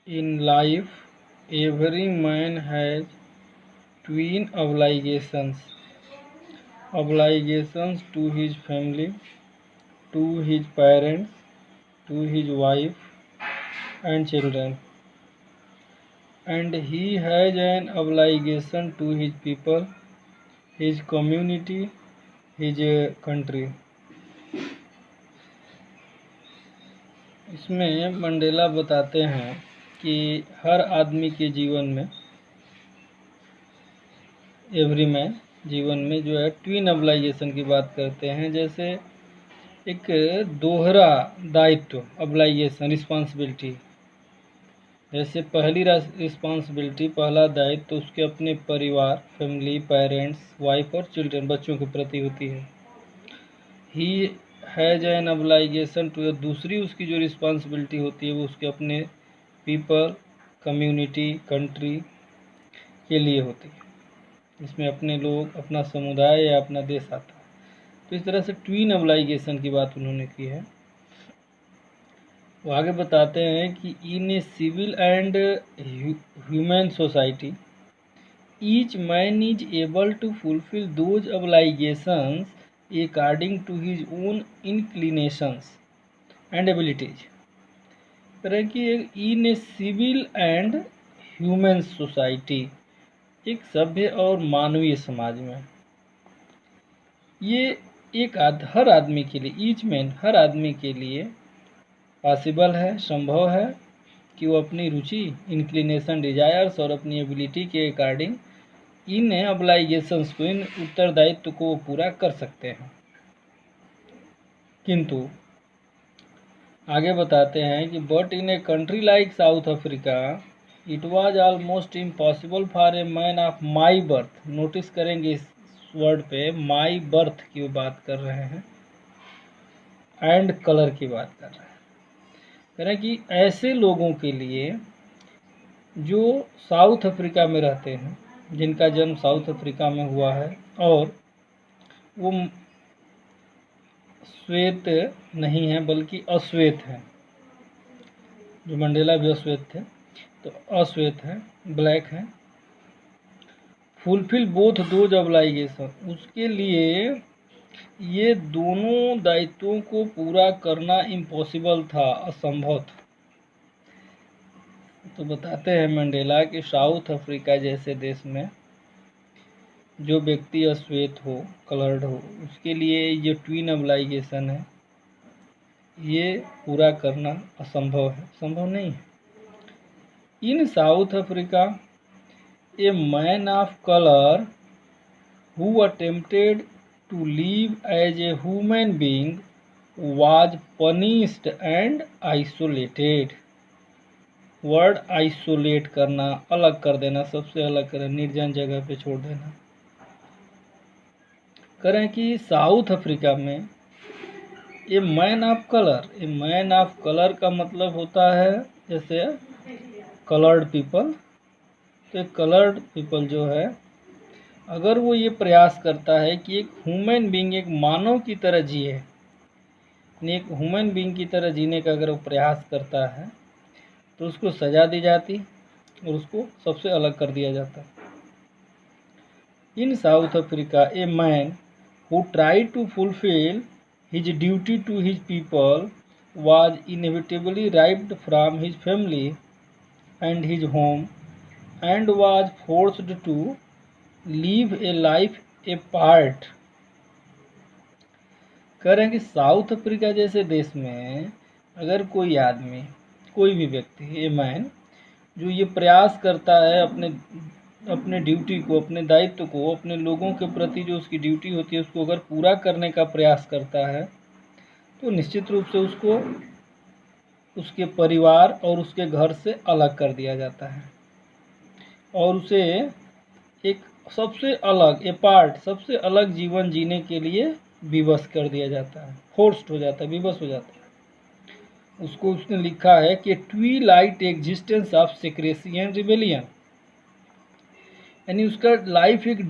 In life, every man has twin obligations to his family, to his parents, to his wife and children, and he has an obligation to his people, his community, his country. इसमें Mandela बताते हैं कि हर आदमी के जीवन में, every man जीवन में जो है ट्विन ऑब्लाइगेशन की बात करते हैं। जैसे एक दोहरा दायित्व, ऑब्लाइगेशन, रिस्पॉन्सिबिलिटी। जैसे पहली रिस्पॉन्सिबिलिटी, पहला दायित्व तो उसके अपने परिवार, फैमिली, पेरेंट्स, वाइफ और चिल्ड्रन, बच्चों के प्रति होती है। ही हैज़ एन ऑब्लाइगेशन टू, दूसरी उसकी जो रिस्पॉन्सिबिलिटी होती है वो उसके अपने पीपल, कम्युनिटी, कंट्री के लिए होती है। इसमें अपने लोग, अपना समुदाय या अपना देश आता है। तो इस तरह से ट्विन ऑब्लाइगेशन की बात उन्होंने की है। वो आगे बताते हैं कि in a civil and human society each man is able to fulfil those obligations according to his own inclinations and abilities. तरह की in a civil and human society, एक सभ्य और मानवीय समाज में, ये एक हर आदमी के लिए, ईच मैन, हर आदमी के लिए पॉसिबल है, संभव है कि वो अपनी रुचि, इंक्लिनेशन, डिजायर्स और अपनी एबिलिटी के अकॉर्डिंग इन ऑब्लाइगेशंस को, इन उत्तरदायित्व को वो पूरा कर सकते हैं। किंतु आगे बताते हैं कि but in a country like south Africa it was almost impossible for a man of my birth. Notice करेंगे इस वर्ड पे, माई बर्थ की बात कर रहे हैं एंड कलर की बात कर रहे हैं। कह रहे हैं कि ऐसे लोगों के लिए जो साउथ अफ्रीका में रहते हैं, जिनका जन्म साउथ अफ्रीका में हुआ है और वो श्वेत नहीं है बल्कि अश्वेत है, जो मंडेला भी अश्वेत थे, तो अश्वेत है, ब्लैक है। फुलफिल बोथ दोज ऑब्लाइगेशन, उसके लिए ये दोनों दायित्वों को पूरा करना इम्पॉसिबल था, असंभव था। तो बताते हैं मंडेला कि साउथ अफ्रीका जैसे देश में जो व्यक्ति अश्वेत हो, कलर्ड हो, उसके लिए ये ट्विन ऑब्लाइगेशन है, ये पूरा करना असंभव है, संभव नहीं है। In South Africa a man of colour who attempted to live as a human being was punished and isolated। Word isolate करना, अलग कर देना, सबसे अलग करना, निर्जन जगह पे छोड़ देना। करें कि साउथ अफ्रीका में ए man of colour, A man of colour का मतलब होता है जैसे कलर्ड पीपल। तो कलर्ड पीपल जो है, अगर वो ये प्रयास करता है कि एक ह्यूमन बीइंग, एक मानव की तरह जिए, एक ह्यूमन बीइंग की तरह जीने का अगर वो प्रयास करता है तो उसको सजा दी जाती और उसको सबसे अलग कर दिया जाता। In South Africa a man who try to fulfil his duty to his people was inevitably rived from his family and his home and was forced to live a life apart. कह रहे हैं कि south Africa जैसे देश में अगर कोई आदमी, कोई भी व्यक्ति, ए मैन, जो ये प्रयास करता है अपने ड्यूटी को, अपने दायित्व को, अपने लोगों के प्रति जो उसकी ड्यूटी होती है उसको अगर पूरा करने का प्रयास करता है, तो निश्चित रूप से उसको उसके परिवार और उसके घर से अलग कर दिया जाता है और उसे एक सबसे अलग, ए पार्ट, सबसे अलग जीवन जीने के लिए विवश कर दिया जाता है, फोर्स्ड हो जाता है, विवश हो जाता है। उसको उसने लिखा है कि Twilight existence of secrecy and rebellion, यानी उसका लाइफ एक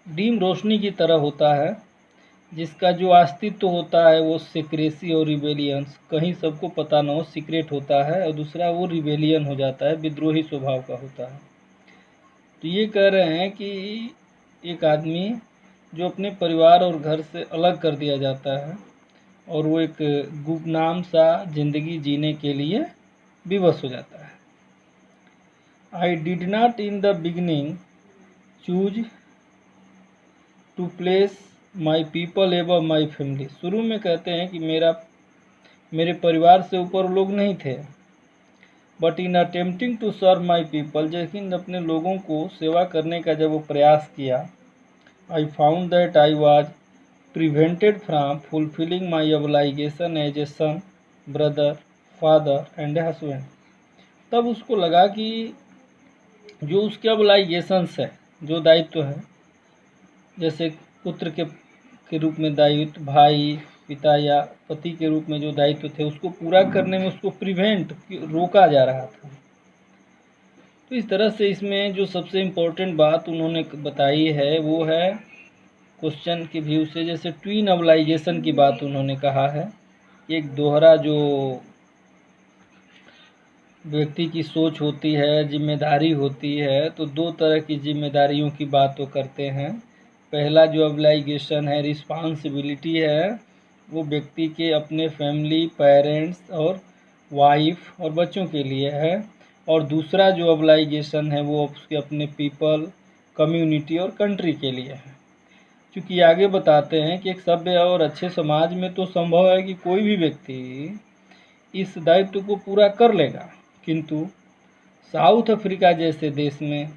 डीम रोशनी की तरह होता है, जिसका जो अस्तित्व होता है वो सीक्रेसी और रिबेलियंस, कहीं सबको पता ना हो, सीक्रेट होता है, और दूसरा वो रिबेलियन हो जाता है, विद्रोही स्वभाव का होता है। तो ये कह रहे हैं कि एक आदमी जो अपने परिवार और घर से अलग कर दिया जाता है और वो एक गुमनाम सा जिंदगी जीने के लिए विवश हो जाता है। I did not in the beginning choose to place my people एवं माई फैमिली। शुरू में कहते हैं कि मेरे परिवार से ऊपर लोग नहीं थे, but in attempting to serve my people, लेकिन अपने लोगों को सेवा करने का जब वो प्रयास किया, I found that I was prevented from fulfilling my obligation as a son, brother, father and husband. तब उसको लगा कि जो उसके ऑब्लाइगेशंस है, जो दायित्व है, जैसे पुत्र के रूप में दायित्व, भाई, पिता या पति के रूप में जो दायित्व थे, उसको पूरा करने में उसको रोका जा रहा था। तो इस तरह से इसमें जो सबसे इम्पोर्टेंट बात उन्होंने बताई है वो है क्वेश्चन के व्यू से, जैसे ट्विन ऑब्लाइगेशन की बात उन्होंने कहा है। एक दोहरा जो व्यक्ति की सोच होती है, जिम्मेदारी होती है, तो दो तरह की जिम्मेदारियों की बात वो करते हैं। पहला जो ऑब्लाइगेशन है, रिस्पॉन्सिबिलिटी है, वो व्यक्ति के अपने फैमिली, पेरेंट्स और वाइफ और बच्चों के लिए है। और दूसरा जो ऑब्लाइगेशन है वो उसके अपने पीपल, कम्युनिटी और कंट्री के लिए है। क्योंकि आगे बताते हैं कि एक सभ्य और अच्छे समाज में तो संभव है कि कोई भी व्यक्ति इस दायित्व को पूरा कर लेगा, किंतु साउथ अफ्रीका जैसे देश में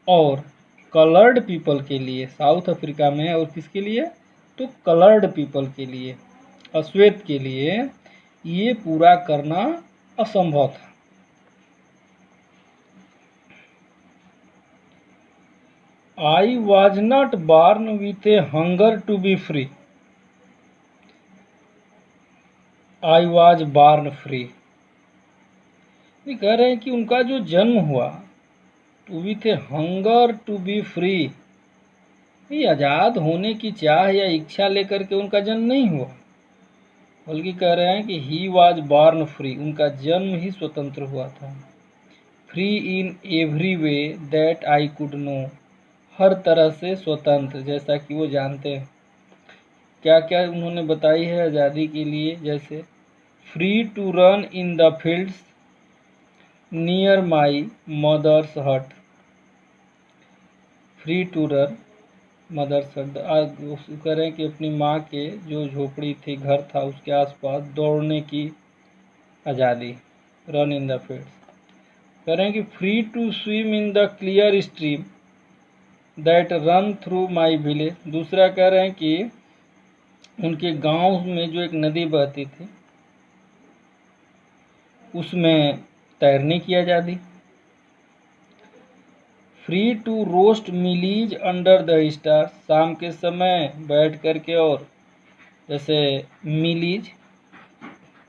और कलर्ड पीपल के लिए, साउथ अफ्रीका में और किसके लिए, तो कलर्ड पीपल के लिए, अश्वेत के लिए ये पूरा करना असंभव था। I was not born with a hunger to be free, I was born free. ये कह रहे हैं कि उनका जो जन्म हुआ, to with a hunger to be free, ये आज़ाद होने की चाह या इच्छा लेकर के उनका जन्म नहीं हुआ, बल्कि कह रहे हैं कि ही वॉज बॉर्न फ्री, उनका जन्म ही स्वतंत्र हुआ था। Free in every way that I could know, हर तरह से स्वतंत्र, जैसा कि वो जानते हैं। क्या क्या उन्होंने बताई है आज़ादी के लिए, जैसे free to run in the fields near my mother's hut, free to run mother's hut, कह रहे हैं कि अपनी माँ के जो झोपड़ी थी, घर था, उसके आसपास दौड़ने की आज़ादी, रन इन द फील्ड्स। कह रहे हैं कि free to swim in the clear stream that run through my village. दूसरा कह रहे हैं कि उनके गांव में जो एक नदी बहती थी उसमें तैरने की आज़ादी। Free to roast mealies under the star, शाम के समय बैठ कर के और जैसे मिलीज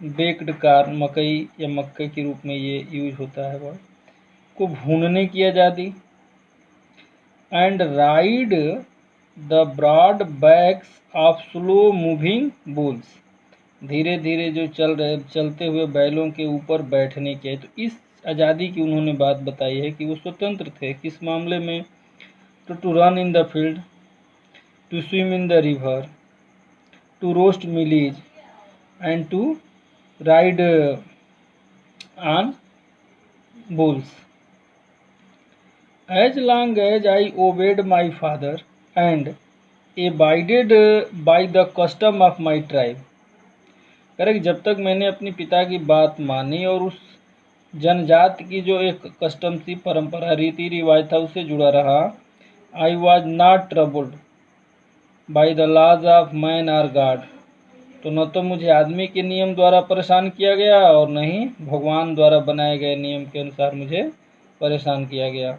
बेक्ड कार्न, मकई या मक्के के रूप में ये यूज होता है, वर्ड को भूनने की आज़ादी। And ride the broad backs of slow moving bulls, धीरे धीरे जो चलते हुए बैलों के ऊपर बैठने के। तो इस आज़ादी की उन्होंने बात बताई है कि वो स्वतंत्र थे किस मामले में, तो to run in the field, to swim in the river, to roast mealies and to ride on bulls. As long as I obeyed my father and abided by the custom of my tribe, correct, जब तक मैंने अपने पिता की बात मानी और उस जनजाति की जो एक कस्टम थी, परंपरा, रीति रिवाज था, उससे जुड़ा रहा। I was not troubled by the laws of man or god, तो न तो मुझे आदमी के नियम द्वारा परेशान किया गया और न ही भगवान द्वारा बनाए गए नियम के अनुसार मुझे परेशान किया गया।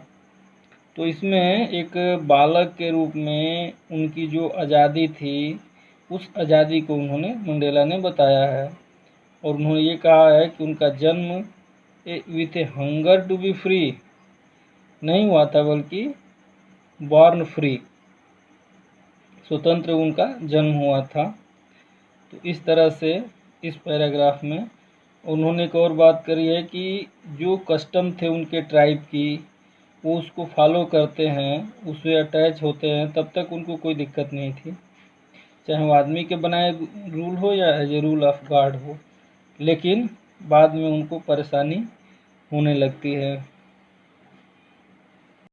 तो इसमें एक बालक के रूप में उनकी जो आज़ादी थी, उस आज़ादी को उन्होंने, मंडेला ने बताया है। और उन्होंने ये कहा है कि उनका जन्म with a hunger to be free नहीं हुआ था, बल्कि बॉर्न फ्री, स्वतंत्र उनका जन्म हुआ था। तो इस तरह से इस पैराग्राफ में उन्होंने एक और बात करी है कि जो कस्टम थे उनके ट्राइब की, वो उसको फॉलो करते हैं, उससे अटैच होते हैं, तब तक उनको कोई दिक्कत नहीं थी, चाहे वो आदमी के बनाए रूल हो या as a rule of god हो। लेकिन बाद में उनको परेशानी होने लगती है।